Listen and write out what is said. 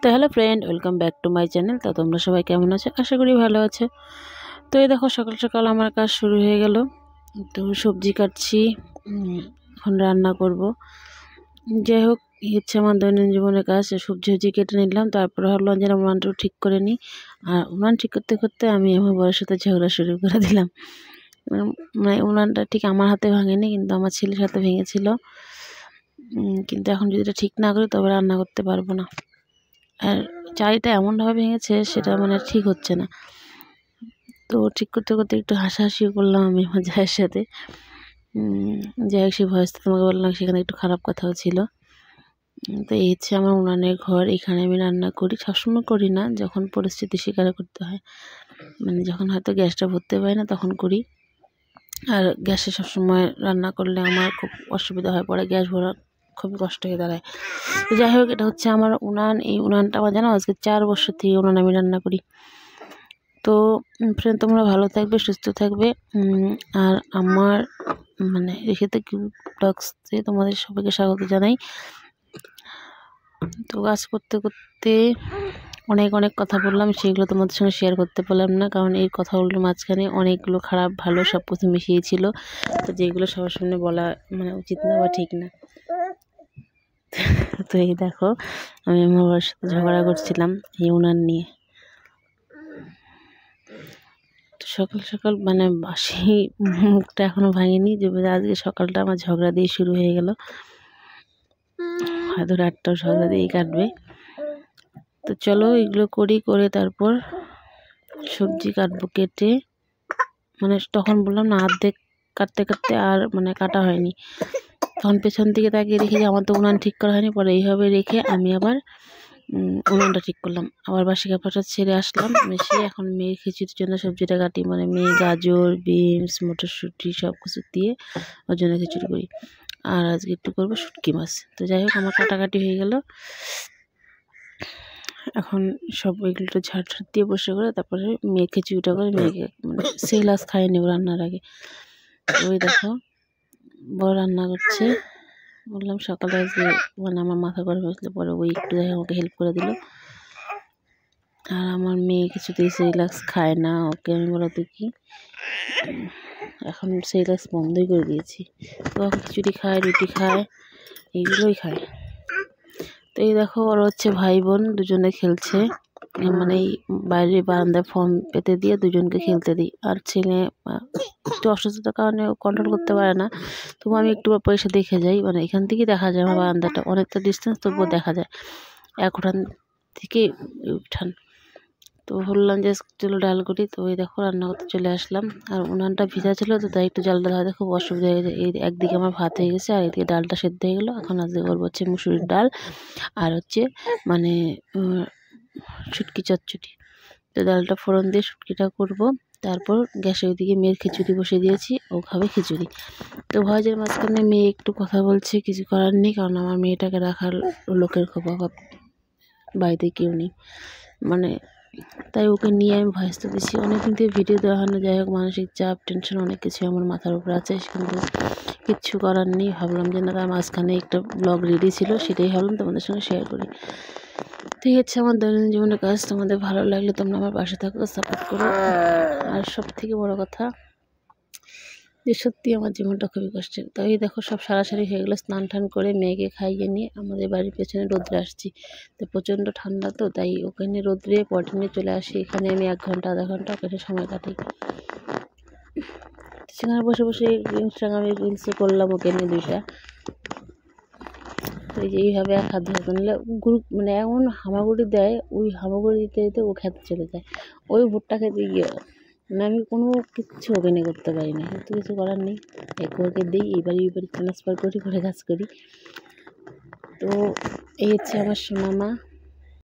তো hello friend, welcome back to my channel. তো তোমরা সবাই কেমন আছো? আশা করি ভালো আছে। তো এই দেখো সকাল সকাল আমার কাজ শুরু হয়ে গেল। তো সবজি কাটছি, এখন রান্না করব। যাই হোক, হচ্ছে আমার দৈনন্দিন জীবনের কাজ। সবজি কেটে নিলাম, তারপরে হলো যেন উনানটাও ঠিক করে নিই। আর উনান ঠিক করতে করতে আমি আমার বউয়ের সাথে ঝগড়া শুরু করে দিলাম। মানে উনানটা ঠিক আমার হাতে ভাঙেনি, কিন্তু আমার ছেলের হাতে ভেঙেছিল। কিন্তু এখন যদি এটা ঠিক না করি তবে রান্না করতে পারবো না। আর চারিটা এমনভাবে ভেঙেছে, সেটা মানে ঠিক হচ্ছে না। তো ঠিক করতে করতে একটু হাসাহাসিও করলাম আমি আমার জায়ের সাথে। যাই হোক, সেই ভয়েসটা তোমাকে বললাম, সেখানে একটু খারাপ কথাও ছিল। তো এই হচ্ছে আমার উনানের ঘর। এখানে আমি রান্না করি, সবসময় করি না, যখন পরিস্থিতি স্বীকার করতে হয়। মানে যখন হয়তো গ্যাসটা ভরতে পারি না তখন করি। আর গ্যাসে সবসময় রান্না করলে আমার খুব অসুবিধা হয়ে পড়ে, গ্যাস ভরা খুবই কষ্ট হয়ে দাঁড়ায়। তো যাই হোক, এটা হচ্ছে আমার উনান। এই উনানটা আমার জানো আজকে 4 বছর থেকে উনান আমি রান্না করি। তো ফ্রেন্ড, তোমরা ভালো থাকবে, সুস্থ থাকবে। আর আমার মানে রেখেতে কিউট ব্লগসে তোমাদের সবাইকে স্বাগত জানাই। তো কাজ করতে করতে অনেক অনেক কথা বললাম, সেগুলো তোমাদের সঙ্গে শেয়ার করতে পারলাম না, কারণ এই কথাগুলোর মাঝখানে অনেকগুলো খারাপ ভালো সব কিছু মিশিয়েছিল। তো যেগুলো সবার সামনে বলা মানে উচিত না বা ঠিক না। তো এই দেখো, আমি আমার বাবার সাথে ঝগড়া করছিলাম এই উনান নিয়ে। সকাল সকাল মানে বাসি মুখটা এখনো ভাঙেনি, যে আজকে সকালটা আমার ঝগড়া দিয়ে শুরু হয়ে গেল। হয়তো রাতটাও ঝগড়া দিয়েই কাটবে। তো চলো এগুলো করে তারপর সবজি কাটবো। কেটে মানে তখন বললাম না, অর্ধেক কাটতে কাটতে আর মানে কাটা হয়নি। তখন পেছন দিকে তাকিয়ে দেখি যে আমার তো উনান ঠিক করা হয়নি। পরে এইভাবে রেখে আমি আবার উনানটা ঠিক করলাম। আবার বাসি কাপড়টা ছেড়ে আসলাম, এসে এখন মেয়ের খিচুড়ির জন্য সবজিটা কাটি। মানে মেয়ে গাজর, বিনস, মটরশুঁটি সব কিছু দিয়ে ওর জন্য খিচুড়ি করি। আর আজকে একটু করবো শুটকি মাছ। তো যাই হোক, আমার কাটাকাটি হয়ে গেল। এখন সব এগুলো ঝাড় দিয়ে বসে করে তারপরে মেয়ে খিচুড়িটা করে মেয়েকে মানে সেই লাস খাইয়ে নেব রান্নার আগে। ওই দেখো বড় রান্না করছে। বললাম সকালে আজকে মানে আমার মাথা গরম হয়েছিল, পরে ওই একটু আমাকে হেল্প করে দিল। আর আমার মেয়ে কিছুতেই সেরিল্যাক্স খায় না। ওকে আমি বলো তুই কি, এখন সেরিল্যাক্স বন্ধই করে দিয়েছি। তো এখন খিচুড়ি খায়, রুটি খায়, এইগুলোই খায়। তো এই দেখো, ওর হচ্ছে ভাই বোন দুজনে খেলছে। মানে এই বাইরে বারান্দায় ফর্ম পেতে দিয়ে দুজনকে খেলতে দিই। আর ছেলে একটু অসুস্থতার কারণে কন্ট্রোল করতে পারে না, তবু আমি একটু পয়সা দেখে যাই। মানে এখান থেকে দেখা যায় আমার বারান্দাটা, অনেকটা ডিস্টেন্স, তবুও দেখা যায় এক উঠান থেকে উঠান। তো বললাম যে চলো ডাল করি। তো এই দেখো রান্না করতে চলে আসলাম। আর উনানটা ভিজা ছিল, তো তাই একটু জালটা ধরাতে খুব অসুবিধা হয়ে গেছে। এই একদিকে আমার ভাত হয়ে গেছে, আর এদিকে ডালটা সেদ্ধ হয়ে গেলো। এখন আজকে করবো হচ্ছে মুসুরির ডাল আর হচ্ছে মানে শুটকি চচ্চড়ি। তো ডালটা ফোড়ন দিয়ে শুটকিটা করব। তারপর গ্যাসের ওইদিকে মেয়ের খিচুড়ি বসিয়ে দিয়েছি, ও খাবে খিচুড়ি। তো ভয়েসের মাঝখানে মেয়ে একটু কথা বলছে, কিছু করার নেই, কারণ আমার মেয়েটাকে রাখার লোকের খুব অভাব, বাড়িতে কেউ নেই। মানে তাই ওকে নিয়ে আমি ভয়েস তো দিচ্ছি। অনেকদিন থেকে ভিডিও দেওয়া হয় না। যাই হোক, মানসিক চাপ, টেনশন অনেক কিছু আমার মাথার উপর আছে, কিন্তু কিচ্ছু করার নেই। ভাবলাম যে না, তার মাঝখানে একটা ব্লগ রেডি ছিল, সেটাই ভাবলাম তোমাদের সঙ্গে শেয়ার করি। ঠিক আছে, আমার দৈনন্দিন জীবনের কাজ। তোমাদের ভালো লাগলে তোমরা আমার পাশে থাকো, সাপোর্ট করো। আর সব থেকে বড় কথা যে সত্যি আমার জীবনটা খুবই কষ্টের। তাই দেখো সব সারাসারি হয়ে গেলো, স্নান টান করে মেয়েকে খাইয়ে নিয়ে আমাদের বাড়ির পেছনে রোদ্রে আসছি। তো প্রচণ্ড ঠান্ডা, তো তাই ওখানে রোদ্রে পটি নিয়ে চলে আসি। এখানে আমি 1 ঘন্টা আধা ঘন্টা ওখানে সময় কাটাই। সেখানে বসে বসে ইনস্টাগ্রামে রিলসে করলাম ওকে নিয়ে 2টা। তো এইভাবে এক হাত ধরে নিলে গ্রুপ মানে এমন হামাগুড়ি দেয়, ওই হামাগুড়ি দিতে দিতে ও খেতে চলে যায়। ওই ভুট্টা খেতে গিয়ে মানে আমি কোনো কিচ্ছু ওকে নিয়ে করতে পারি না, কিন্তু কিছু করার নেই। ওকে দিই, এই বাড়ি ট্রান্সফার করি, করে কাজ করি। তো এই হচ্ছে আমার সোনা মা।